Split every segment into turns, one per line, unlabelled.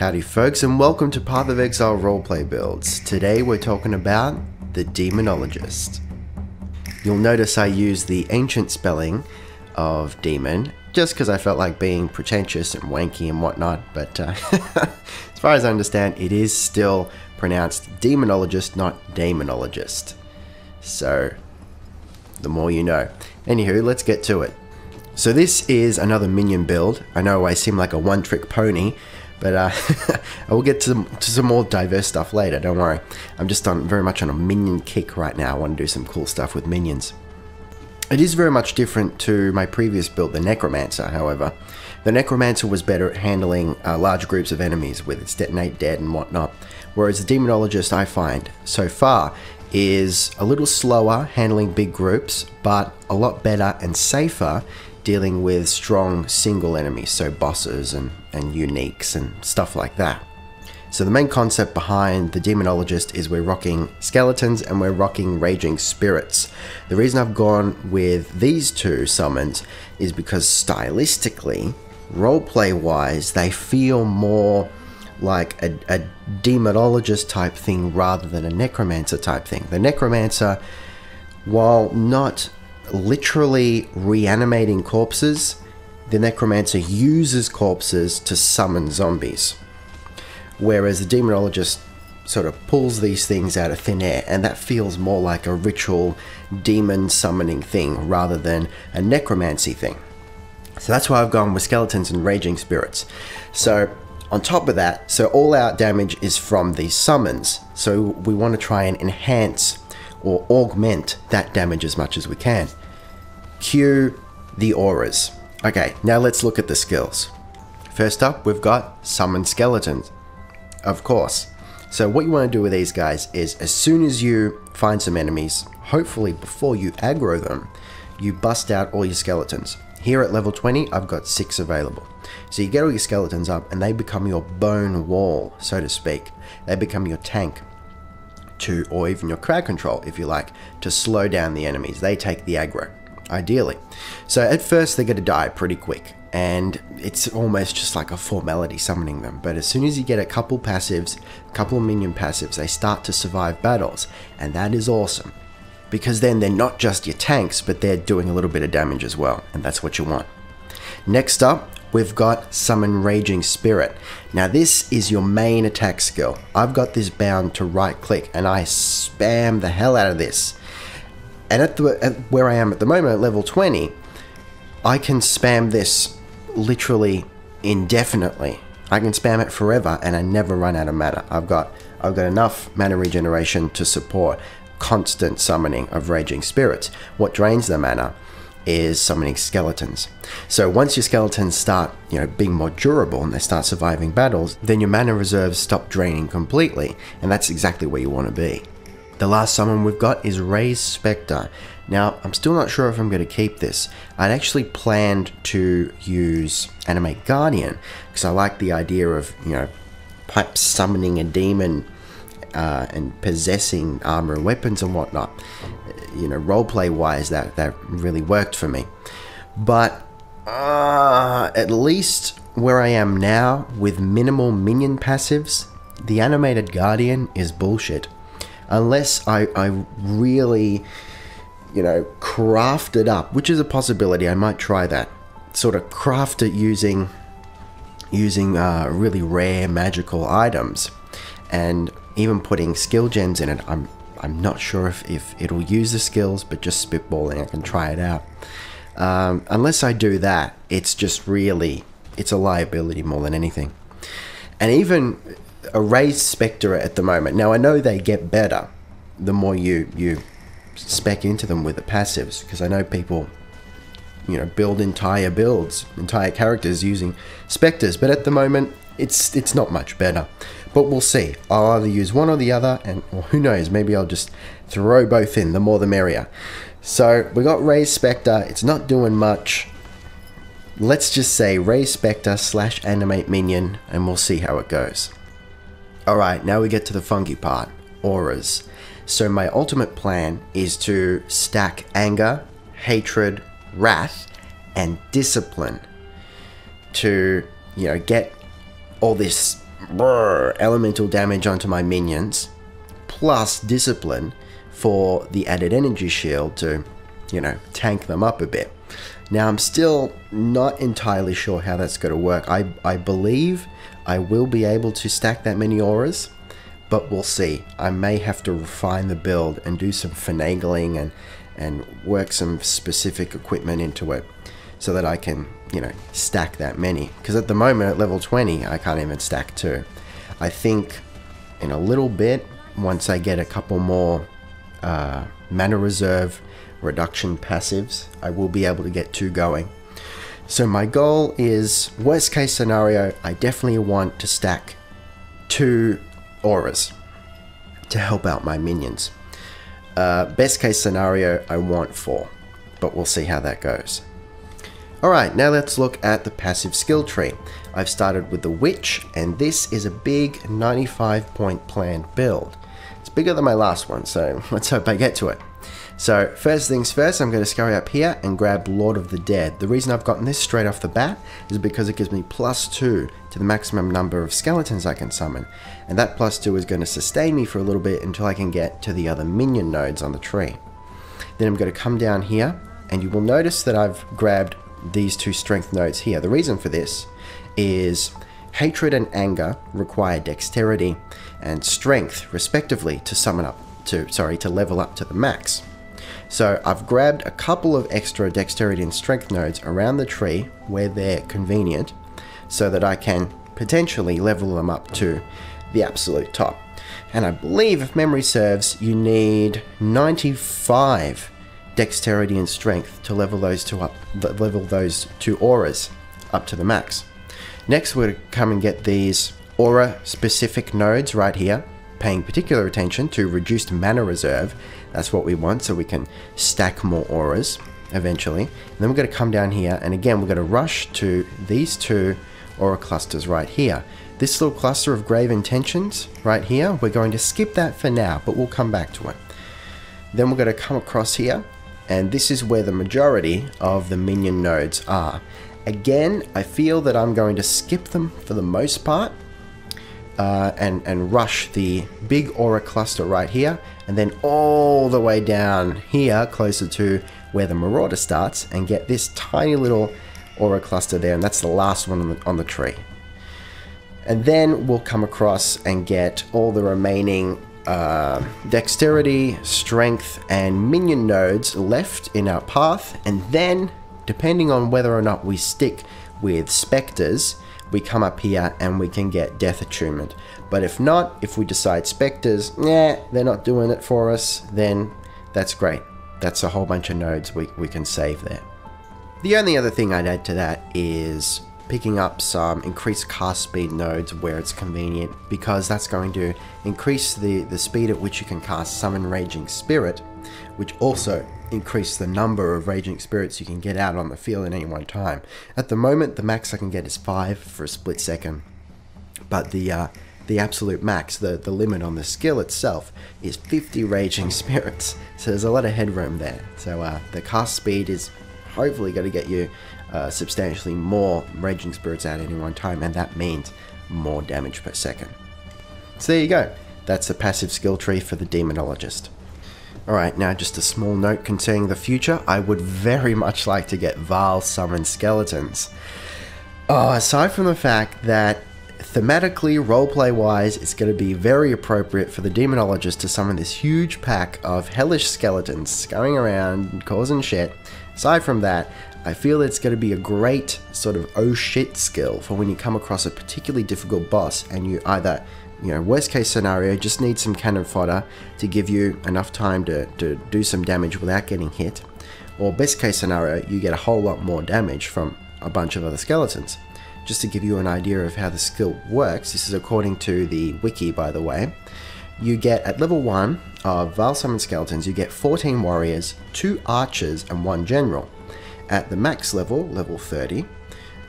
Howdy folks, and welcome to Path of Exile Roleplay builds. Today we're talking about the Demonologist. You'll notice I use the ancient spelling of demon, just because I felt like being pretentious and wanky and whatnot, but as far as I understand, it is still pronounced Demonologist, not Daemonologist. So, the more you know. Anywho, let's get to it. So this is another minion build. I know I seem like a one-trick pony, but I will get to some more diverse stuff later, don't worry. I'm just very much on a minion kick right now. I want to do some cool stuff with minions. It is very much different to my previous build, the Necromancer, however. The Necromancer was better at handling large groups of enemies with its detonate dead and whatnot, whereas the Demonologist, I find, so far, is a little slower handling big groups, but a lot better and safer dealing with strong single enemies, so bosses and uniques and stuff like that. So the main concept behind the Demonologist is we're rocking skeletons and we're rocking raging spirits. The reason I've gone with these two summons is because stylistically, roleplay wise, they feel more like a Demonologist type thing rather than a Necromancer type thing. The Necromancer, while not literally reanimating corpses, the Necromancer uses corpses to summon zombies, whereas the Demonologist sort of pulls these things out of thin air, and that feels more like a ritual demon summoning thing rather than a necromancy thing. So that's why I've gone with skeletons and raging spirits. So on top of that, so all our damage is from these summons, so we want to try and enhance or augment that damage as much as we can. Cue the auras. Okay, now let's look at the skills. First up, we've got summon skeletons, of course. So what you want to do with these guys is as soon as you find some enemies, hopefully before you aggro them, you bust out all your skeletons. Here at level 20, I've got 6 available. So you get all your skeletons up and they become your bone wall, so to speak. They become your tank to, or even your crowd control, if you like, to slow down the enemies. They take the aggro, ideally. So at first they're going to die pretty quick, and it's almost just like a formality summoning them. But as soon as you get a couple passives, a couple of minion passives, they start to survive battles, and that is awesome. Because then they're not just your tanks, but they're doing a little bit of damage as well, and that's what you want. Next up, we've got Summon Raging Spirit. Now this is your main attack skill. I've got this bound to right click, and I spam the hell out of this. And at where I am at the moment, at level 20, I can spam this literally indefinitely. I can spam it forever, and I never run out of mana. I've got enough mana regeneration to support constant summoning of raging spirits. What drains the mana is summoning skeletons. So once your skeletons start, being more durable and they start surviving battles, then your mana reserves stop draining completely, and that's exactly where you want to be. The last summon we've got is Raised Specter. Now, I'm still not sure if I'm going to keep this. I'd actually planned to use Animate Guardian, because I like the idea of, perhaps summoning a demon and possessing armor and weapons and whatnot. Roleplay wise, that really worked for me. But at least where I am now, with minimal minion passives, the Animated Guardian is bullshit. Unless I really, craft it up, which is a possibility. I might try that. Sort of craft it using really rare magical items, and even putting skill gems in it. I'm not sure if it'll use the skills, but just spitballing, I can try it out. Unless I do that, it's just really, it's a liability more than anything. And even a Raised Specter at the moment. Now I know they get better the more you spec into them with the passives, because I know people, build entire builds, entire characters using Specters, but at the moment it's not much better. But we'll see. I'll either use one or the other, or who knows, maybe I'll just throw both in, the more the merrier. So we got Raised Specter, it's not doing much. Let's just say Raised Specter / animate minion, and we'll see how it goes. Alright, now we get to the funky part, auras. So my ultimate plan is to stack anger, hatred, wrath, and discipline to, get all this elemental damage onto my minions, plus discipline for the added energy shield to, you know, tank them up a bit. Now, I'm still not entirely sure how that's going to work. I believe I will be able to stack that many auras, but we'll see. I may have to refine the build and do some finagling and work some specific equipment into it so that I can, you know, stack that many. Because at the moment, at level 20, I can't even stack 2. I think in a little bit, once I get a couple more mana reserve reduction passives, I will be able to get 2 going. So my goal is, worst case scenario, I definitely want to stack 2 auras to help out my minions. Best case scenario, I want 4, but we'll see how that goes. Alright, now let's look at the passive skill tree. I've started with the Witch, and this is a big 95 point planned build. It's bigger than my last one, so let's hope I get to it. So first things first, I'm going to scurry up here and grab Lord of the Dead. The reason I've gotten this straight off the bat is because it gives me +2 to the maximum number of skeletons I can summon. And that +2 is going to sustain me for a little bit until I can get to the other minion nodes on the tree. Then I'm going to come down here, and you will notice that I've grabbed these 2 strength nodes here. The reason for this is hatred and anger require dexterity and strength respectively to to level up to the max. So I've grabbed a couple of extra dexterity and strength nodes around the tree where they're convenient so that I can potentially level them up to the absolute top. And I believe, if memory serves, you need 95 dexterity and strength to level those 2 auras up to the max. Next, we're going to come and get these aura specific nodes right here, paying particular attention to reduced mana reserve. That's what we want, so we can stack more auras eventually. And then we're going to come down here, and again we're going to rush to these 2 aura clusters right here. This little cluster of grave intentions right here, we're going to skip that for now, but we'll come back to it. Then we're going to come across here, and this is where the majority of the minion nodes are. Again, I feel that I'm going to skip them for the most part, and rush the big aura cluster right here, and then all the way down here closer to where the Marauder starts, and get this tiny little aura cluster there, and that's the last one on the tree. And then we'll come across and get all the remaining dexterity, strength, and minion nodes left in our path, and then, depending on whether or not we stick with Specters, we come up here and we can get Death Attunement. But if not, if we decide Specters, nah, they're not doing it for us, then that's great. That's a whole bunch of nodes we can save there. The only other thing I'd add to that is picking up some increased cast speed nodes where it's convenient, because that's going to increase the speed at which you can cast Summon Raging Spirit, which also increase the number of Raging Spirits you can get out on the field at any one time. At the moment, the max I can get is 5 for a split second, but the absolute max, the limit on the skill itself, is 50 Raging Spirits, so there's a lot of headroom there. So the cast speed is hopefully going to get you substantially more Raging Spirits out at any one time, and that means more damage per second. So there you go, that's the passive skill tree for the Demonologist. Alright, now just a small note concerning the future. I would very much like to get Vaal Summoned Skeletons. Aside from the fact that thematically, roleplay wise, it's going to be very appropriate for the Demonologist to summon this huge pack of hellish skeletons going around and causing shit. Aside from that, I feel it's going to be a great sort of oh shit skill for when you come across a particularly difficult boss and you either, worst case scenario, just need some cannon fodder to give you enough time to do some damage without getting hit, or best case scenario, you get a whole lot more damage from a bunch of other skeletons. Just to give you an idea of how the skill works, this is according to the wiki, by the way, you get, at level 1 of Vaal Summoned Skeletons, you get 14 warriors, 2 archers, and 1 general. At the max level, level 30,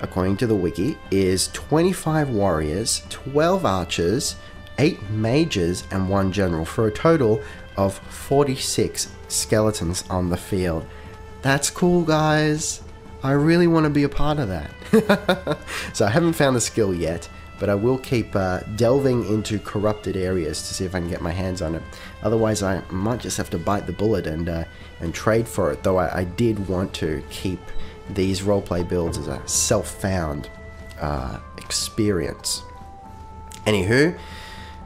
according to the wiki, is 25 warriors, 12 archers, 8 mages, and 1 general, for a total of 46 skeletons on the field. That's cool, guys. I really want to be a part of that. So I haven't found the skill yet, but I will keep delving into corrupted areas to see if I can get my hands on it. Otherwise, I might just have to bite the bullet and trade for it, though I did want to keep these roleplay builds as a self-found experience. Anywho,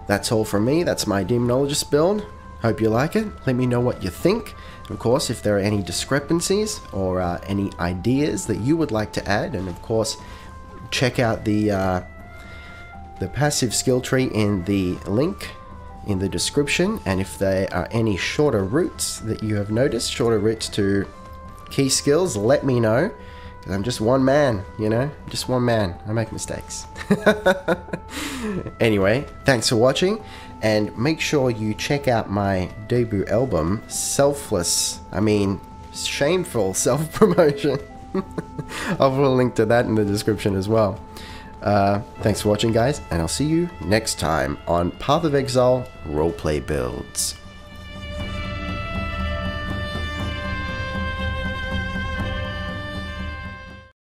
that's all from me. That's my Demonologist build. Hope you like it. Let me know what you think. Of course, if there are any discrepancies or any ideas that you would like to add, and of course, check out the passive skill tree in the link in the description. And if there are any shorter routes that you have noticed, shorter routes to key skills, let me know. Because I'm just one man, you know? Just one man. I make mistakes. Anyway, thanks for watching. And make sure you check out my debut album, Shameful Self-Promotion. I'll put a link to that in the description as well. Thanks for watching, guys, and I'll see you next time on Path of Exile Roleplay Builds.